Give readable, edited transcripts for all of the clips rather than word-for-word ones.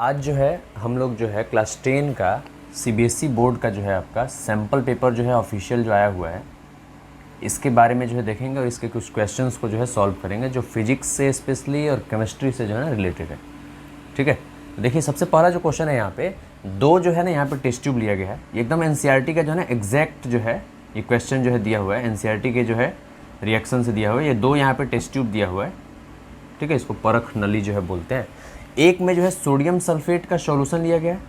आज जो है हम लोग जो है क्लास 10 का सीबीएसई बोर्ड का जो है आपका सैम्पल पेपर जो है ऑफिशियल जो आया हुआ है इसके बारे में जो है देखेंगे और इसके कुछ क्वेश्चंस को जो है सॉल्व करेंगे जो फिजिक्स से स्पेशली और केमिस्ट्री से जो है ना रिलेटेड है। ठीक है, तो देखिए सबसे पहला जो क्वेश्चन है यहाँ पे दो जो है ना यहाँ पे टेस्ट ट्यूब लिया गया है। ये एकदम एनसीईआरटी का जो है ना एग्जैक्ट जो है ये क्वेश्चन जो है दिया हुआ है, एनसीईआरटी के जो है रिएक्शन से दिया हुआ है। ये दो यहाँ पे टेस्ट ट्यूब दिया हुआ है। ठीक है, इसको परख नली जो है बोलते हैं। एक में जो है सोडियम सल्फेट का सॉल्यूशन लिया गया है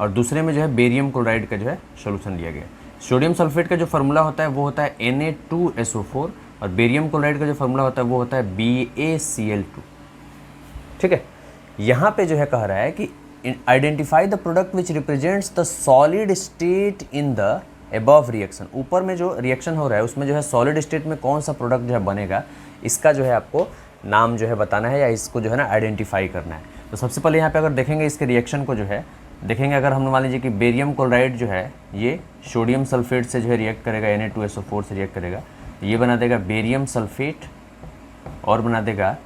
और दूसरे में जो है बेरियम क्लोराइड का जो है सॉल्यूशन लिया गया है। सोडियम सल्फेट का जो फार्मूला होता है वो होता है Na2SO4 और बेरियम क्लोराइड का जो फार्मूला होता है वो होता है BaCl2। ठीक है, यहाँ पे जो है कह रहा है कि identify the product which represents the solid state in the above reaction. ऊपर में जो रिएक्शन हो रहा है उसमें जो है सॉलिड स्टेट में कौन सा प्रोडक्ट जो है बनेगा, इसका जो है आपको नाम जो है बताना है या इसको जो है ना आइडेंटिफाई करना है। तो सबसे पहले यहाँ पे अगर देखेंगे इसके रिएक्शन को जो है देखेंगे, अगर हम मान लीजिए कि बेरियम क्लोराइड जो है ये सोडियम सल्फेट से जो है रिएक्ट करेगा, Na2SO4 से रिएक्ट करेगा, ये बना देगा बेरियम सल्फेट और बना देगा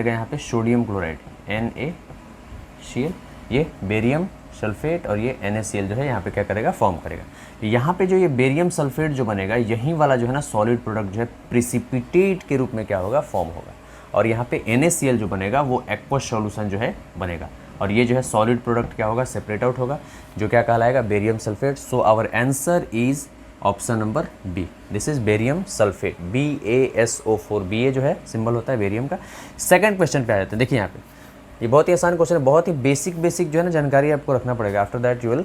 यहाँ पे सोडियम क्लोराइड NaCl। ये बेरियम सल्फेट और ये NaCl जो है यहाँ पे क्या करेगा, फॉर्म करेगा। यहाँ पे जो ये बेरियम सल्फेट जो बनेगा यही वाला जो है ना सॉलिड प्रोडक्ट जो है प्रिसिपिटेट के रूप में क्या होगा, फॉर्म होगा। और यहाँ पे NaCl जो बनेगा वो एक्वस सॉल्यूशन जो है बनेगा और ये जो है सॉलिड प्रोडक्ट क्या होगा, सेपरेट आउट होगा, जो क्या कहलाएगा, barium sulphate. So our answer is option number B, this is barium sulphate, BaSO4। Ba जो है सिंबल होता है बेरियम का। सेकंड क्वेश्चन पे आ जाते हैं। देखिए यहाँ पे ये बहुत ही आसान क्वेश्चन है, बहुत ही बेसिक जो है ना जानकारी आपको रखना पड़ेगा। After that you will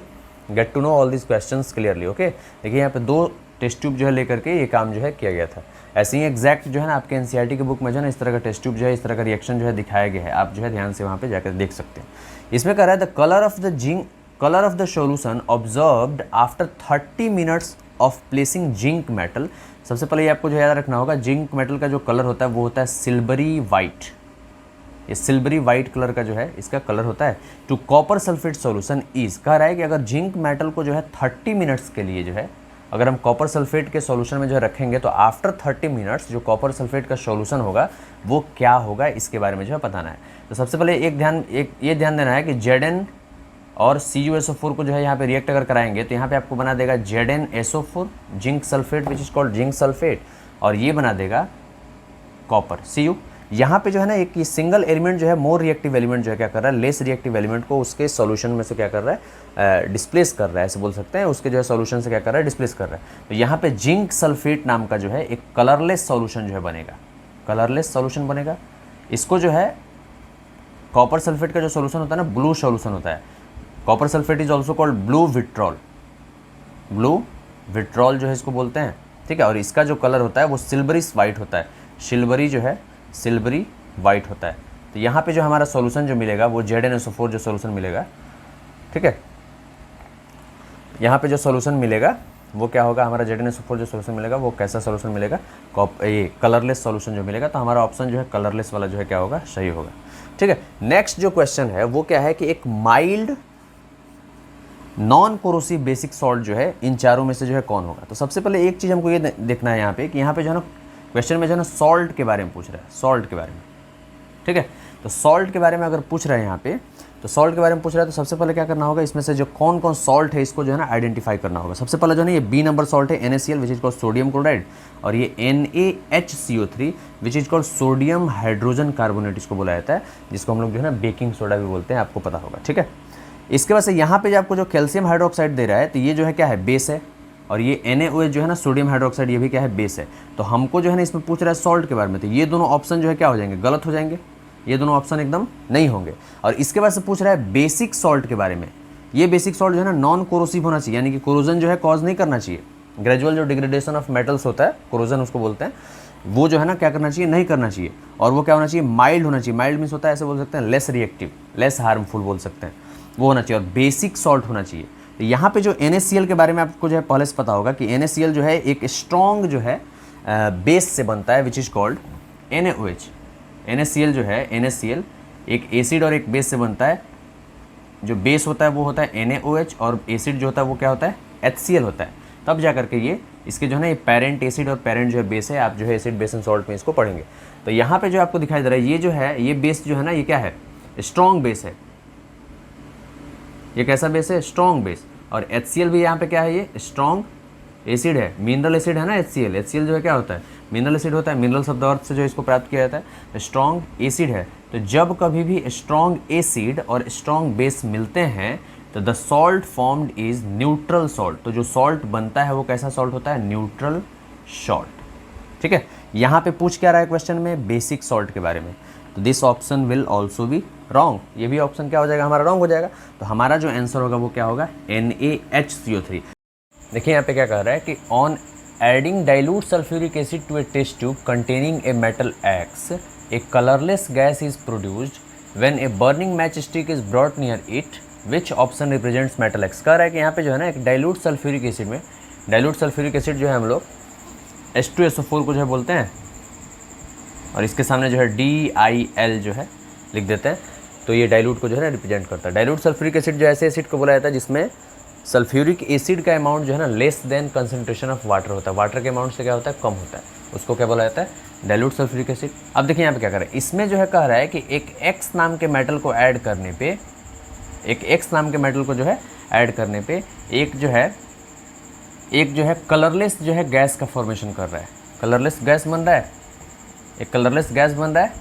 get to know all this questions clearly. Okay, देखिए यहाँ पे दो टेस्ट ट्यूब जो है लेकर के ये काम जो है किया गया था। ऐसे ही एग्जैक्ट जो है ना आपके एनसीईआरटी की बुक में जो है ना इस तरह का टेस्ट ट्यूब जो है इस तरह का रिएक्शन जो है दिखाया गया है, आप जो है ध्यान से वहाँ पे जाकर देख सकते हैं। इसमें कह रहा है the colour of the solution observed after 30 minutes of placing zinc metal. सबसे पहले ये आपको जो याद रखना होगा, जिंक मेटल का जो कलर होता है वो होता है सिल्वरी वाइट। ये सिल्वरी वाइट कलर का जो है इसका कलर होता है। To copper sulphate solution is, कह रहा है कि अगर जिंक मेटल को जो है 30 मिनट्स के लिए जो है अगर हम कॉपर सल्फेट के सॉल्यूशन में जो है रखेंगे तो आफ्टर 30 मिनट्स जो कॉपर सल्फेट का सॉल्यूशन होगा वो क्या होगा, इसके बारे में जो है बताना है। तो सबसे पहले ये ध्यान देना है कि Zn और CuSO4 को जो है यहाँ पे रिएक्ट अगर कराएंगे तो यहाँ पे आपको बना देगा ZnSO4 zinc sulphate which is called zinc sulphate, और ये बना देगा कॉपर Cu। यहाँ पे जो है ना एक ये सिंगल एलिमेंट जो है मोर रिएक्टिव एलिमेंट जो है क्या कर रहा है, लेस रिएक्टिव एलिमेंट को उसके सॉल्यूशन में से क्या कर रहा है, डिस्प्लेस कर रहा है, ऐसे बोल सकते हैं। उसके जो है सॉल्यूशन से क्या कर रहा है, डिस्प्लेस कर रहा है। तो यहाँ पे जिंक सल्फेट नाम का जो है एक कलरलेस सॉल्यूशन जो है बनेगा, कलरलेस सॉल्यूशन बनेगा। इसको जो है कॉपर सल्फेट का जो सॉल्यूशन होता है ना ब्लू सॉल्यूशन होता है। Copper sulphate is also called blue vitriol, blue vitriol जो है इसको बोलते हैं। ठीक है, और इसका जो कलर होता है वो सिल्वरिश वाइट होता है, सिल्वरी जो है सिल्वरी वाइट होता है। तो यहाँ पे जो हमारा सॉल्यूशन जो मिलेगा वो ZnSO4 जो सॉल्यूशन मिलेगा। ठीक है, यहाँ पे जो सॉल्यूशन मिलेगा वो क्या होगा, हमारा ZnSO4 जो सॉल्यूशन मिलेगा वो कैसा सॉल्यूशन मिलेगा, ये कलरलेस सॉल्यूशन जो मिलेगा। तो हमारा ऑप्शन जो है कलरलेस वाला जो है क्या होगा, सही होगा। ठीक है, नेक्स्ट जो क्वेश्चन है वो क्या है कि एक mild non corrosive basic salt जो है इन चारों में से जो है कौन होगा। तो सबसे पहले एक चीज़ हमको ये देखना है यहाँ पे कि यहाँ पे जो है ना क्वेश्चन में जो है ना सॉल्ट के बारे में पूछ रहा है, सॉल्ट के बारे में। ठीक है, तो सॉल्ट के बारे में अगर पूछ रहा है यहाँ पे, तो सॉल्ट के बारे में पूछ रहा है तो सबसे पहले क्या करना होगा, इसमें से जो कौन कौन सॉल्ट है इसको जो है ना आइडेंटिफाई करना होगा। सबसे पहले जो है ना ये B नंबर सॉल्ट है NaCl which is called sodium chloride, और ये NaHCO3 which is called sodium hydrogen carbonate इसको बोला जाता है, जिसको हम लोग जो है ना बेकिंग सोडा भी बोलते हैं, आपको पता होगा। ठीक है, इसके बाद से यहाँ पे जो आपको जो कैल्शियम हाइड्रोक्साइड दे रहा है तो ये जो है क्या है, बेस है, और ये NaOH जो है ना सोडियम हाइड्रोक्साइड ये भी क्या है, बेस है। तो हमको जो है ना इसमें पूछ रहा है सॉल्ट के बारे में, तो ये दोनों ऑप्शन जो है क्या हो जाएंगे, गलत हो जाएंगे, ये दोनों ऑप्शन एकदम नहीं होंगे। और इसके बाद से पूछ रहा है बेसिक सॉल्ट के बारे में। ये बेसिक सॉल्ट जो है ना नॉन कोरोसिव होना चाहिए, यानी कि कोरोजन जो है कॉज नहीं करना चाहिए। ग्रेजुअल जो डिग्रेडेशन ऑफ मेटल्स होता है, कोरोजन उसको बोलते हैं, वो जो है ना क्या करना चाहिए, नहीं करना चाहिए। और वो क्या होना चाहिए, माइल्ड होना चाहिए। माइल्ड मीन्स होता है ऐसे बोल सकते हैं लेस रिएक्टिव, लेस हार्मफुल बोल सकते हैं, वो होना चाहिए। और बेसिक सॉल्ट होना चाहिए। तो यहाँ पे जो NaCl के बारे में आपको जो है पहले से पता होगा कि NaCl जो है एक स्ट्रॉन्ग जो है बेस से बनता है which is called NaOH। NaCl जो है NaCl एक एसिड और एक बेस से बनता है। जो बेस होता है वो होता है NaOH और एसिड जो होता है वो क्या होता है, HCl होता है। तब जा करके ये इसके जो है ना ये पेरेंट एसिड और पेरेंट जो है बेस है, आप जो है एसिड बेस एंड सॉल्ट में इसको पढ़ेंगे। तो यहाँ पे जो आपको दिखाई दे रहा है ये जो है ये बेस जो है ना ये क्या है, स्ट्रॉन्ग बेस है। ये कैसा बेस है? Strong base. और HCl भी यहाँ पे क्या है? ये स्ट्रॉन्ग एसिड है, मिनरल एसिड है ना HCl। HCl जो है क्या होता है? मिनरल एसिड होता है, मिनरल शब्द अर्थ से जो इसको प्राप्त किया जाता है। स्ट्रॉन्ग एसिड है, तो जब कभी भी स्ट्रॉन्ग एसिड और स्ट्रॉन्ग बेस मिलते हैं तो the salt formed is neutral salt. तो जो सॉल्ट बनता है वो कैसा सॉल्ट होता है? Neutral salt. ठीक है, यहाँ पे पूछ क्या रहा है क्वेश्चन में? बेसिक सॉल्ट के बारे में। तो this option will also be wrong. ये भी ऑप्शन क्या हो जाएगा? हमारा रॉन्ग हो जाएगा। तो हमारा जो आंसर होगा वो क्या होगा? NaHCO3। देखिए यहाँ पे क्या कह रहा है कि on adding dilute sulphuric acid to a test tube containing a metal X, a colourless gas is produced when a burning match stick is brought near it, which option represents metal X। कह रहा है कि यहाँ पे जो है ना एक डाइल्यूट सल्फ्यूरिक एसिड में, डाइल्यूट सल्फ्यूरिक एसिड जो है हम लोग H2SO4 को जो है बोलते हैं, और इसके सामने जो है DIL जो है लिख देते हैं। तो ये डाइल्यूट को जो है ना रिप्रेजेंट करता है। डाइल्यूट सल्फ्यूरिक एसिड जो ऐसे एसिड को बोला जाता है जिसमें सल्फ्यूरिक एसिड का अमाउंट जो है ना less than concentration of water होता है। वाटर के अमाउंट से क्या होता है? कम होता है। उसको क्या बोला जाता है? Dilute sulphuric acid. अब देखिए यहाँ पे क्या कर रहा है, इसमें जो है कह रहा है कि एक X नाम के मेटल को ऐड करने पे, एक X नाम के मेटल को जो है ऐड करने पे एक जो है कलरलेस जो है गैस का फॉर्मेशन कर रहा है। कलरलेस गैस बन रहा है, एक कलरलेस गैस बन रहा है।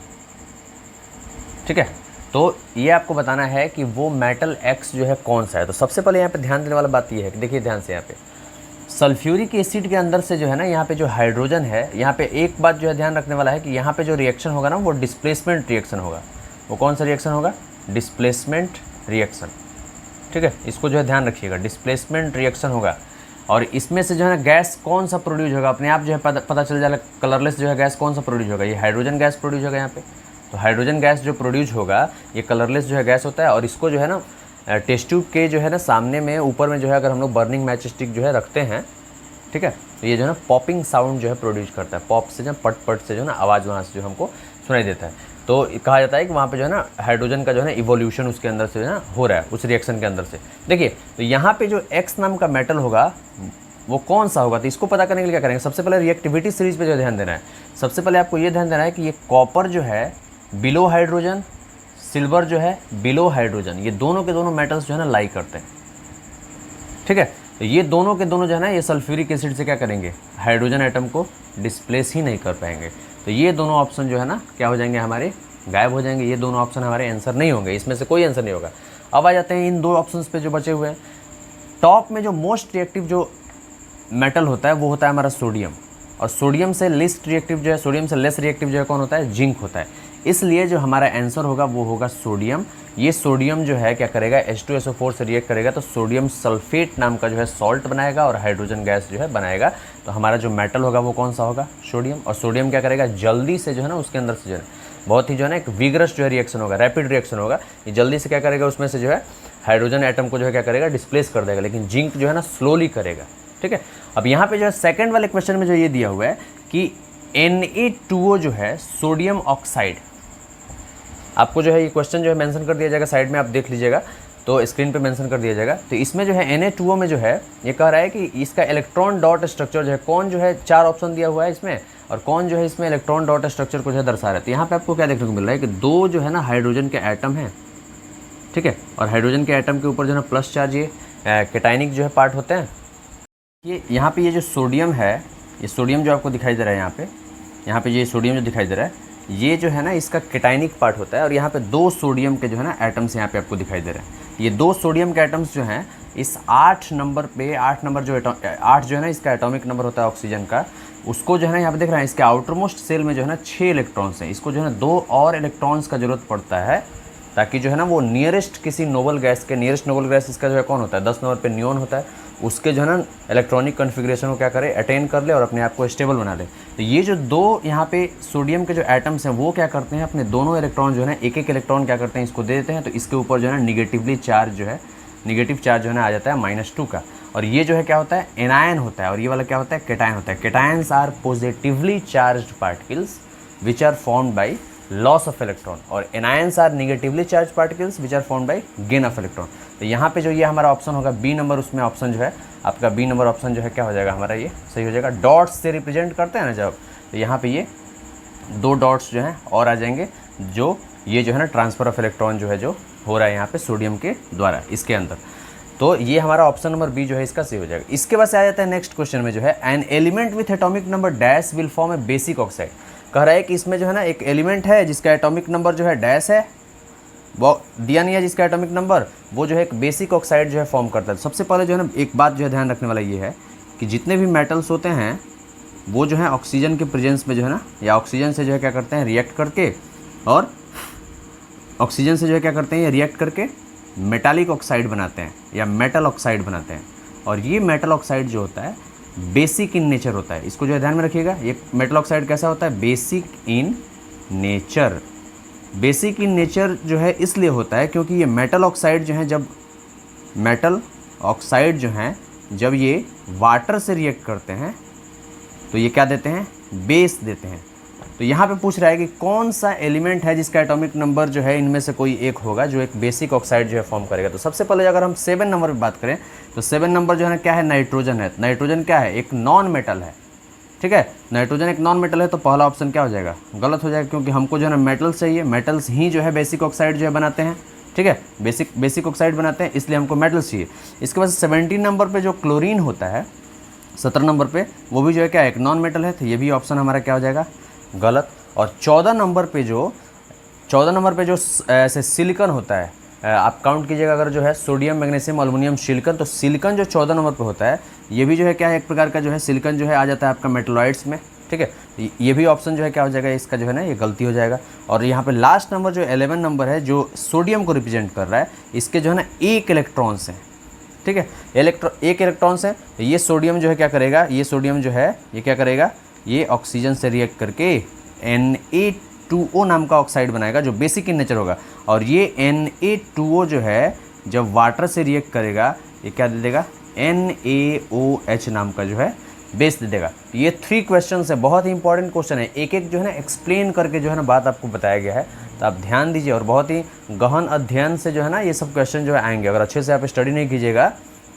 ठीक है, तो ये आपको बताना है कि वो मेटल X जो है कौन सा है। तो सबसे पहले यहाँ पे ध्यान देने वाला बात ये है कि देखिए ध्यान से, यहाँ पे सल्फ्यूरिक एसिड के अंदर से जो है ना यहाँ पे जो हाइड्रोजन है, यहाँ पे एक बात जो है ध्यान रखने वाला है कि यहाँ पे जो रिएक्शन होगा ना वो डिस्प्लेसमेंट रिएक्शन होगा। वो कौन सा रिएक्शन होगा? Displacement reaction. ठीक है, इसको जो है ध्यान रखिएगा, डिस्प्लेसमेंट रिएक्शन होगा। और इसमें से जो है ना गैस कौन सा प्रोड्यूस होगा अपने आप जो है पता चल जाएगा। कलरलेस जो है गैस कौन सा प्रोड्यूस होगा? ये हाइड्रोजन गैस प्रोड्यूस होगा यहाँ पे। तो हाइड्रोजन गैस जो प्रोड्यूस होगा ये कलरलेस जो है गैस होता है। और इसको जो है ना टेस्ट ट्यूब के जो है ना सामने में ऊपर में जो है अगर हम लोग बर्निंग मैच स्टिक जो है रखते हैं, ठीक है, तो ये जो है ना पॉपिंग साउंड जो है प्रोड्यूस करता है। पॉप से जो पट पट से जो है ना आवाज़ वहाँ से जो हमको सुनाई देता है। तो कहा जाता है कि वहाँ पे जो है ना हाइड्रोजन का जो है ना इवोल्यूशन उसके अंदर से जो है ना हो रहा है, उस रिएक्शन के अंदर से। देखिए तो यहाँ पे जो X नाम का मेटल होगा वो कौन सा होगा? तो इसको पता करने के लिए क्या करेंगे? सबसे पहले रिएक्टिविटी सीरीज पे जो ध्यान देना है। सबसे पहले आपको ये ध्यान देना है कि ये कॉपर जो है बिलो हाइड्रोजन, सिल्वर जो है बिलो हाइड्रोजन, ये दोनों के दोनों मेटल्स जो है ना लाई करते हैं। ठीक है, तो ये दोनों के दोनों जो है ना ये सल्फ्यूरिक एसिड से क्या करेंगे? हाइड्रोजन एटम को डिस्प्लेस ही नहीं कर पाएंगे। तो ये दोनों ऑप्शन जो है ना क्या हो जाएंगे? हमारे गायब हो जाएंगे। ये दोनों ऑप्शन हमारे आंसर नहीं होंगे, इसमें से कोई आंसर नहीं होगा। अब आ जाते हैं इन दो ऑप्शंस पे जो बचे हुए हैं। टॉप में जो मोस्ट रिएक्टिव जो मेटल होता है वो होता है हमारा सोडियम, और सोडियम से लेस रिएक्टिव जो है, सोडियम से लेस रिएक्टिव जो है कौन होता है? जिंक होता है। इसलिए जो हमारा आंसर होगा वो होगा सोडियम। ये सोडियम जो है क्या करेगा? H2SO4 से रिएक्ट करेगा तो सोडियम सल्फेट नाम का जो है सॉल्ट बनाएगा और हाइड्रोजन गैस जो है बनाएगा। तो हमारा जो मेटल होगा वो कौन सा होगा? सोडियम। और सोडियम क्या करेगा? जल्दी से जो है ना उसके अंदर से जो है बहुत ही जो है ना एक विग्रस जो है रिएक्शन होगा, रैपिड रिएक्शन होगा। ये जल्दी से क्या करेगा? उसमें से जो है हाइड्रोजन एटम को जो है क्या करेगा? डिस्प्लेस कर देगा। लेकिन जिंक जो है ना स्लोली करेगा। ठीक है, अब यहाँ पे जो है सेकंड वाले क्वेश्चन में जो ये दिया हुआ है कि Na2O जो है सोडियम ऑक्साइड, आपको जो है ये क्वेश्चन जो है मेंशन कर दिया जाएगा, साइड में आप देख लीजिएगा तो स्क्रीन पे मेंशन कर दिया जाएगा। तो इसमें जो है Na2O में जो है ये कह रहा है कि इसका इलेक्ट्रॉन डॉट स्ट्रक्चर जो है कौन जो है, चार ऑप्शन दिया हुआ है इसमें, और कौन जो है इसमें इलेक्ट्रॉन डॉट स्ट्रक्चर को जो है दर्शा रहा है। तो यहाँ पे आपको क्या देखने को मिल रहा है कि दो जो है ना हाइड्रोजन के एटम हैं। ठीक है, और हाइड्रोजन के एटम के ऊपर जो है ना प्लस चार्ज ये कैटायनिक जो है पार्ट होते हैं। ये यहाँ पे ये जो सोडियम है, ये सोडियम जो आपको दिखाई दे रहा है यहाँ पे ये सोडियम जो दिखाई दे रहा है ये जो है ना इसका कैटायनिक पार्ट होता है। और यहाँ पे दो सोडियम के जो है ना एटम्स यहाँ पे आपको दिखाई दे रहे हैं। ये दो सोडियम के एटम्स जो हैं इस 8 नंबर पे, 8 नंबर जो 8 जो है ना इसका एटॉमिक नंबर होता है ऑक्सीजन का, उसको जो है ना यहाँ पे देख रहे हैं इसके आउटर मोस्ट सेल में जो है ना 6 इलेक्ट्रॉन्स हैं। इसको जो है ना 2 और इलेक्ट्रॉन्स का जरूरत पड़ता है ताकि जो है ना वो नियरेस्ट किसी नोबल गैस के, नियरेस्ट नोबल गैस इसका जो है कौन होता है? 10 नंबर पे नियोन होता है, उसके जो है ना इलेक्ट्रॉनिक कॉन्फ़िगरेशन को क्या करे? अटेन कर ले और अपने आप को स्टेबल बना ले। तो ये जो दो यहाँ पे सोडियम के जो एटम्स हैं वो क्या करते हैं? अपने दोनों इलेक्ट्रॉन जो है ना एक एक इलेक्ट्रॉन क्या करते हैं? इसको दे देते हैं। तो इसके ऊपर जो है ना निगेटिव चार्ज जो है ना आ जाता है -2 का। और ये जो है क्या होता है? एनायन होता है, और ये वाला क्या होता है? कैटायन होता है। Cations are positively charged particles which are formed by loss of electron, और anions are negatively charge particles which are formed by gain of electron. तो यहाँ पे जो ये हमारा ऑप्शन होगा बी नंबर, उसमें ऑप्शन जो है आपका बी नंबर ऑप्शन जो है क्या हो जाएगा हमारा? ये सही हो जाएगा। डॉट्स से रिप्रेजेंट करते हैं ना जब, तो यहाँ पे ये 2 डॉट्स जो हैं और आ जाएंगे जो ये जो है ना ट्रांसफ़र ऑफ इलेक्ट्रॉन जो है जो हो रहा है यहाँ पे सोडियम के द्वारा इसके अंदर। तो ये हमारा ऑप्शन नंबर बी जो है इसका सही हो जाएगा। इसके बाद से आ जाता है नेक्स्ट क्वेश्चन में जो है an element with atomic number dash will form A basic oxide. कह रहा है कि इसमें जो है ना एक एलिमेंट है जिसका एटॉमिक नंबर जो है डैश है, वो दिया नहीं है जिसका एटॉमिक नंबर, वो जो है एक बेसिक ऑक्साइड जो है फॉर्म करता है। सबसे पहले जो है ना एक बात जो है ध्यान रखने वाला ये है कि जितने भी मेटल्स होते हैं वो जो है ऑक्सीजन के प्रेजेंस में जो है ना या ऑक्सीजन से जो है क्या करते हैं रिएक्ट करके, और ऑक्सीजन से जो है क्या करते हैं ये रिएक्ट करके मेटालिक ऑक्साइड बनाते हैं या मेटल ऑक्साइड बनाते हैं। और ये मेटल ऑक्साइड जो होता है बेसिक इन नेचर होता है। इसको जो है ध्यान में रखिएगा, ये मेटल ऑक्साइड कैसा होता है, basic in nature. Basic in nature जो है इसलिए होता है क्योंकि ये मेटल ऑक्साइड जो है जब ये वाटर से रिएक्ट करते हैं तो ये क्या देते हैं, बेस देते हैं। तो यहाँ पे पूछ रहा है कि कौन सा एलिमेंट है जिसका एटॉमिक नंबर जो है इनमें से कोई एक होगा जो एक बेसिक ऑक्साइड जो है फॉर्म करेगा। तो सबसे पहले अगर हम 7 नंबर पे बात करें तो 7 नंबर जो है ना क्या है, नाइट्रोजन है। नाइट्रोजन क्या है, एक नॉन मेटल है, ठीक है। नाइट्रोजन एक नॉन मेटल है तो पहला ऑप्शन क्या हो जाएगा, गलत हो जाएगा, क्योंकि हमको जो है ना मेटल्स चाहिए, मेटल्स ही जो है बेसिक ऑक्साइड जो है बनाते हैं, ठीक है। बेसिक ऑक्साइड बनाते हैं, इसलिए हमको मेटल्स चाहिए। इसके बाद 17 नंबर पे जो क्लोरीन होता है, 17 नंबर पे वो भी जो है क्या एक नॉन मेटल है, तो ये भी ऑप्शन हमारा क्या हो जाएगा, गलत। और 14 नंबर पे जो ऐसे सिलिकॉन होता है, आप काउंट कीजिएगा, अगर जो है सोडियम, मैग्नीशियम, एल्युमिनियम, सिलिकॉन, तो सिलिकॉन जो 14 नंबर पे होता है ये भी जो है क्या है एक प्रकार का जो है सिलिकॉन जो है आ जाता है आपका मेटलॉइड्स में, ठीक है। ये भी ऑप्शन जो है क्या हो जाएगा, इसका जो है ना ये गलती हो जाएगा। और यहाँ पे लास्ट नंबर जो 11 नंबर है जो सोडियम को रिप्रेजेंट कर रहा है, इसके जो है ना एक इलेक्ट्रॉन्स हैं, ठीक है। एक इलेक्ट्रॉन्स है, ये सोडियम जो है क्या करेगा, ये सोडियम जो है ये क्या करेगा, ये ऑक्सीजन से रिएक्ट करके Na2O नाम का ऑक्साइड बनाएगा जो बेसिक इन नेचर होगा। और ये Na2O जो है जब वाटर से रिएक्ट करेगा ये क्या दे देगा, NaOH नाम का जो है बेस दे देगा। ये 3 क्वेश्चन है, बहुत ही इंपॉर्टेंट क्वेश्चन है। एक एक जो है ना एक्सप्लेन करके जो है ना बात आपको बताया गया है, तो आप ध्यान दीजिए और बहुत ही गहन अध्ययन से जो है ना ये सब क्वेश्चन जो है आएंगे। अगर अच्छे से आप स्टडी नहीं कीजिएगा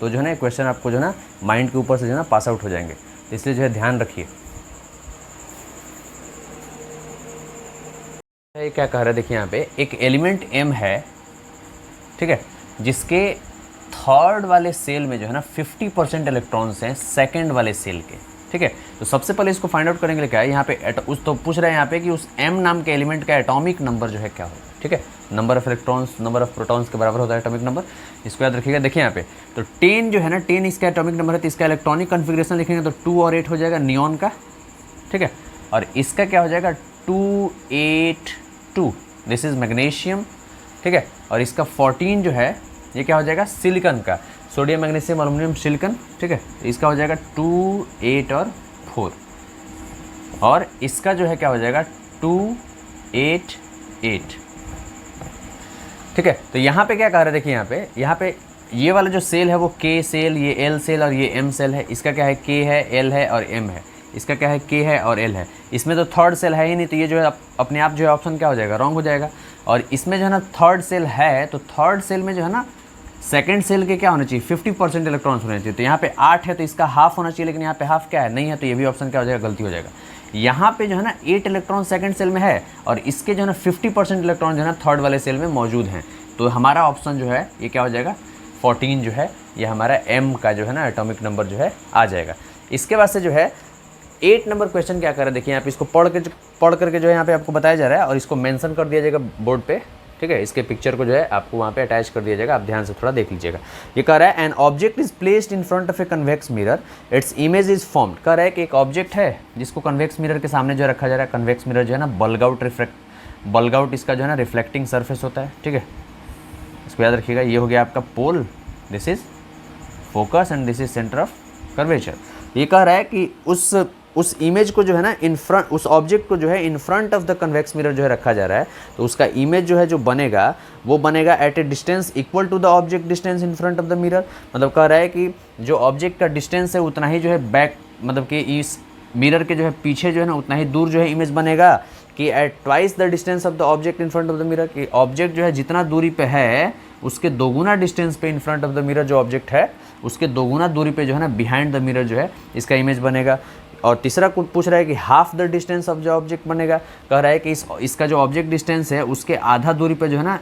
तो जो है ना ये क्वेश्चन आपको जो है ना माइंड के ऊपर से जो है ना पास आउट हो जाएंगे, तो इसलिए जो है ध्यान रखिए। क्या कह रहा है देखिए यहाँ पे एक एलिमेंट M है, ठीक है, जिसके थर्ड वाले सेल में जो है ना 50% इलेक्ट्रॉन्स हैं सेकंड वाले सेल के, ठीक है। तो सबसे पहले इसको फाइंड आउट करने के लिए क्या है यहाँ पे तो पूछ रहे हैं यहाँ पे कि उस M नाम के एलिमेंट का एटॉमिक नंबर जो है क्या हो, ठीक है। Number of electrons number of protons के बराबर होता है एटॉमिक नंबर, इसको याद रखिएगा। देखिए यहाँ पे तो 10 जो है ना 10 इसका एटॉमिक नंबर है, तो इसका इलेक्ट्रॉनिक कन्फिग्रेशन लिखेंगे तो 2 और 8 हो जाएगा नियॉन का, ठीक है। और इसका क्या हो जाएगा 282, दिस इज मैग्नीशियम, ठीक है। और इसका 14 जो है ये क्या हो जाएगा सिलिकॉन का, सोडियम, मैग्नीशियम, एल्युमिनियम, सिलिकॉन, ठीक है। इसका हो जाएगा 2, 8 और 4। और इसका जो है क्या हो जाएगा 2, 8, 8, ठीक है। तो यहाँ पे क्या कह रहे हैं देखिए यहाँ पे ये वाला जो सेल है वो K सेल, ये L सेल और ये M सेल है। इसका क्या है K है, L है और M है। इसका क्या है K है और L है। इसमें तो थर्ड सेल है ही नहीं, तो ये जो है अपने आप जो है ऑप्शन क्या हो जाएगा, रॉन्ग हो जाएगा। और इसमें जो है ना थर्ड सेल है, तो थर्ड सेल में जो है ना सेकंड सेल के क्या होना चाहिए 50% इलेक्ट्रॉन्स होने चाहिए। तो यहाँ पे 8 है तो इसका हाफ होना चाहिए, लेकिन यहाँ पे हाफ क्या है नहीं है, तो ये भी ऑप्शन क्या हो जाएगा, गलती हो जाएगा। यहाँ पे जो है ना 8 इलेक्ट्रॉन सेकंड सेल में है और इसके जो है ना 50% इलेक्ट्रॉन जो है ना थर्ड वाले सेल में मौजूद हैं। तो हमारा ऑप्शन जो है ये क्या हो जाएगा 14 जो है ये हमारा M का जो है ना एटॉमिक नंबर जो है आ जाएगा। इसके बाद से जो है 8 नंबर क्वेश्चन क्या कर रहा है देखिए, यहाँ पे इसको पढ़ करके जो है यहाँ पे आपको बताया जा रहा है और इसको मेंशन कर दिया जाएगा बोर्ड पे, ठीक है। इसके पिक्चर को जो है आपको वहाँ पे अटैच कर दिया जाएगा, आप ध्यान से थोड़ा देख लीजिएगा। ये कह रहा है an object is placed in front of a convex mirror, its image is formed. कह रहा है कि एक ऑब्जेक्ट है जिसको कन्वेक्स मिरर के सामने जो रखा जा रहा है। कन्वेक्स मिरर जो है ना बल्ग आउट इसका जो है ना रिफ्लेक्टिंग सर्फेस होता है, ठीक है। इसको याद रखिएगा, ये हो गया आपका pole, this is focus and this is centre of curvature. ये कह रहा है कि उस इमेज को जो है ना इन फ्रंट, उस ऑब्जेक्ट को जो है इन front of the convex mirror जो है रखा जा रहा है, तो उसका इमेज जो है जो बनेगा वो बनेगा at a distance equal to the object distance in front of the mirror. मतलब कह रहा है कि जो ऑब्जेक्ट का डिस्टेंस है उतना ही जो है बैक, मतलब कि इस मिरर के जो है पीछे जो है ना उतना ही दूर जो है इमेज बनेगा कि at twice the distance of the object in front of the mirror, कि ऑब्जेक्ट जो है जितना दूरी पे है उसके दोगुना डिस्टेंस पे इन फ्रंट ऑफ द मिरर जो ऑब्जेक्ट है उसके दोगुना दूरी पे जो है ना बिहाइंड द मिरर जो है इसका इमेज बनेगा। और तीसरा कुछ पूछ रहा है कि हाफ द डिस्टेंस ऑफ जो ऑब्जेक्ट बनेगा, कह रहा है कि इसका जो ऑब्जेक्ट डिस्टेंस है उसके आधा दूरी पे जो है ना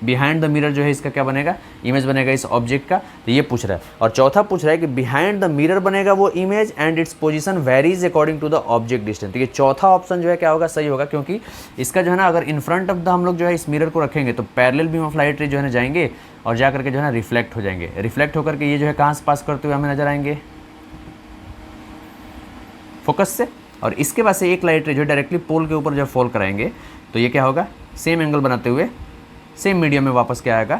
बिहाइंड द मिरर जो है इसका क्या बनेगा, इमेज बनेगा इस ऑब्जेक्ट का, तो ये पूछ रहा है। और चौथा पूछ रहा है कि बिहाइंड द मिरर बनेगा वो image and its position varies according to the object distance. तो ये चौथा ऑप्शन जो है क्या होगा, सही होगा, क्योंकि इसका जो है ना अगर इन फ्रंट ऑफ द हम लोग जो है इस मिरर को रखेंगे तो पैरेलल बीम ऑफ लाइट रे जो है ना जाएंगे और जा करके जो है ना रिफ्लेक्ट हो जाएंगे, रिफ्लेक्ट होकर के ये जो है कहाँ से पास करते हुए हमें नजर आएंगे, फोकस से, और इसके बाद से एक लाइट रे जो डायरेक्टली पोल के ऊपर जब फॉल कराएंगे तो ये क्या होगा, सेम एंगल बनाते हुए सेम मीडियम में वापस क्या आएगा,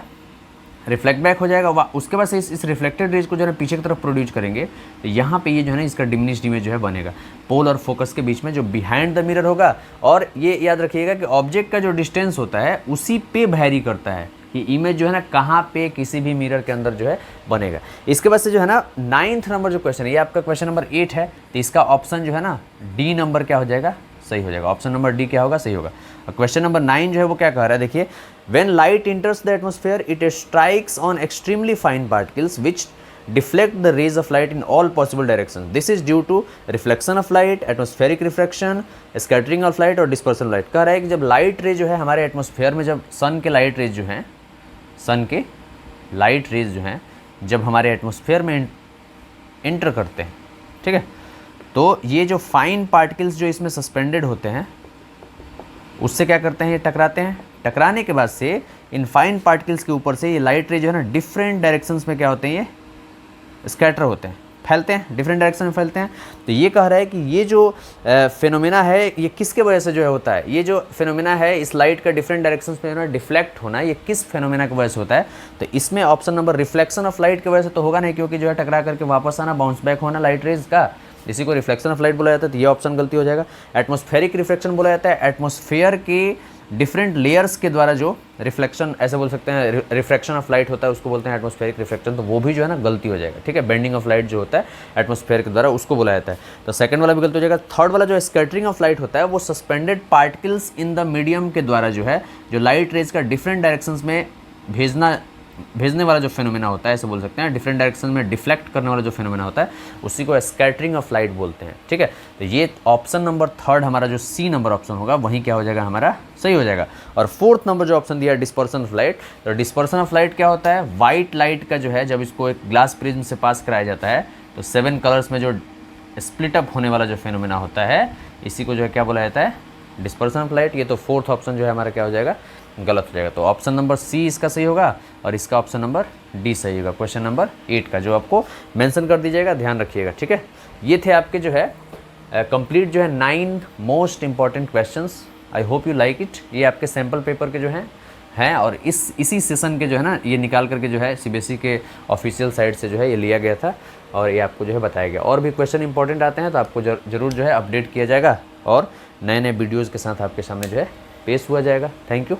रिफ्लेक्ट बैक हो जाएगा। उसके बाद से इस रिफ्लेक्टेड रेज को जो है पीछे की तरफ प्रोड्यूस करेंगे तो यहाँ पे ये जो है ना इसका डिमिनिश्ड इमेज जो है बनेगा पोल और फोकस के बीच में जो बिहाइंड द मिरर होगा। और ये याद रखिएगा कि ऑब्जेक्ट का जो डिस्टेंस होता है उसी पे वैरी करता है कि इमेज जो है ना कहाँ पे किसी भी मिरर के अंदर जो है बनेगा। इसके बाद से जो है ना 9th नंबर जो क्वेश्चन है, ये आपका क्वेश्चन नंबर 8 है, तो इसका ऑप्शन जो है ना डी नंबर क्या हो जाएगा, सही हो जाएगा। ऑप्शन नंबर डी क्या होगा, सही होगा। और क्वेश्चन नंबर 9 जो है वो क्या कह रहा है, देखिए, when light enters the atmosphere it strikes on extremely fine particles which deflect the rays of light in all possible direction, this is due to reflection of light, atmospheric refraction, scattering of light और dispersion of light. कह रहा है कि जब light रे जो है हमारे एटमॉस्फेयर में, जब सन के लाइट रेज जो हैं, सन के लाइट रेज जो हैं जब हमारे एटमॉस्फेयर में एंटर करते हैं, ठीक है, तो ये जो फाइन पार्टिकल्स जो इसमें सस्पेंडेड होते हैं उससे क्या करते हैं, ये टकराते हैं। टकराने के बाद से इन फाइन पार्टिकल्स के ऊपर से ये लाइट रे जो है ना डिफरेंट डायरेक्शंस में क्या होते हैं, ये स्कैटर होते हैं, फैलते हैं, डिफरेंट डायरेक्शन में फैलते हैं। तो ये कह रहा है कि ये जो फिनोमेना है ये किसके वजह से जो है होता है, ये जो फिनोमेना है इस लाइट का डिफरेंट डायरेक्शंस में ना डिफ्लेक्ट होना, ये किस फिनोमेना की वजह से होता है। तो इसमें option number reflection of light की वजह से तो होगा नहीं, क्योंकि जो है टकरा करके वापस आना, बाउंस बैक होना लाइट रेज का, इसी को रिफ्लेक्शन ऑफ लाइट बोला जाता है, तो ये ऑप्शन गलती हो जाएगा। एटमॉस्फेरिक रिफ्लेक्शन बोला जाता है एटमॉस्फेयर के डिफरेंट लेयर्स के द्वारा जो रिफ्लेक्शन, ऐसे बोल सकते हैं, रिफ्रैक्शन ऑफ लाइट होता है उसको बोलते हैं एटमॉस्फेरिक रिफ्लेक्शन, तो वो भी जो है ना गलती हो जाएगा, ठीक है। बेंडिंग ऑफ लाइट जो होता है एटमॉस्फेयर के द्वारा उसको बोला जाता है, तो सेकंड वाला भी गलत हो जाएगा। थर्ड वाला जो स्कैटरिंग ऑफ लाइट होता है वो suspended particles in the medium के द्वारा जो है जो लाइट रेज का डिफरेंट डायरेक्शंस में भेजने वाला जो फिनोमेना होता है, ऐसे बोल सकते हैं, डिफरेंट डायरेक्शन में डिफ्लेक्ट करने वाला जो फिनोमेना होता है उसी को स्कैटरिंग ऑफ लाइट बोलते हैं, ठीक है। तो ये ऑप्शन नंबर 3 हमारा जो सी नंबर ऑप्शन होगा वहीं क्या हो जाएगा, हमारा सही हो जाएगा। और 4th नंबर जो ऑप्शन दिया है डिस्पर्सन ऑफ लाइट, तो डिस्पर्सन ऑफ लाइट क्या होता है, वाइट लाइट का जो है जब इसको एक ग्लास प्रिज्म से पास कराया जाता है तो 7 कलर्स में जो स्प्लिट अप होने वाला जो फिनोमेना होता है इसी को जो है क्या बोला जाता है, डिस्पर्सन ऑफ लाइट। ये तो 4th ऑप्शन जो है हमारा क्या हो जाएगा, गलत हो जाएगा। तो ऑप्शन नंबर सी इसका सही होगा और इसका ऑप्शन नंबर डी सही होगा, क्वेश्चन नंबर 8 का, जो आपको मेंशन कर दीजिएगा, ध्यान रखिएगा, ठीक है। ये थे आपके जो है कंप्लीट जो है 9 most important questions. I hope you like it. ये आपके सैम्पल पेपर के जो हैं और इसी सेशन के जो है ना ये निकाल करके जो है सीबीएसई के ऑफिशियल साइट से जो है ये लिया गया था और ये आपको जो है बताया गया। और भी क्वेश्चन इंपॉर्टेंट आते हैं तो आपको ज़रूर जो है अपडेट किया जाएगा और नए नए वीडियोज़ के साथ आपके सामने जो है पेश हुआ जाएगा। Thank you.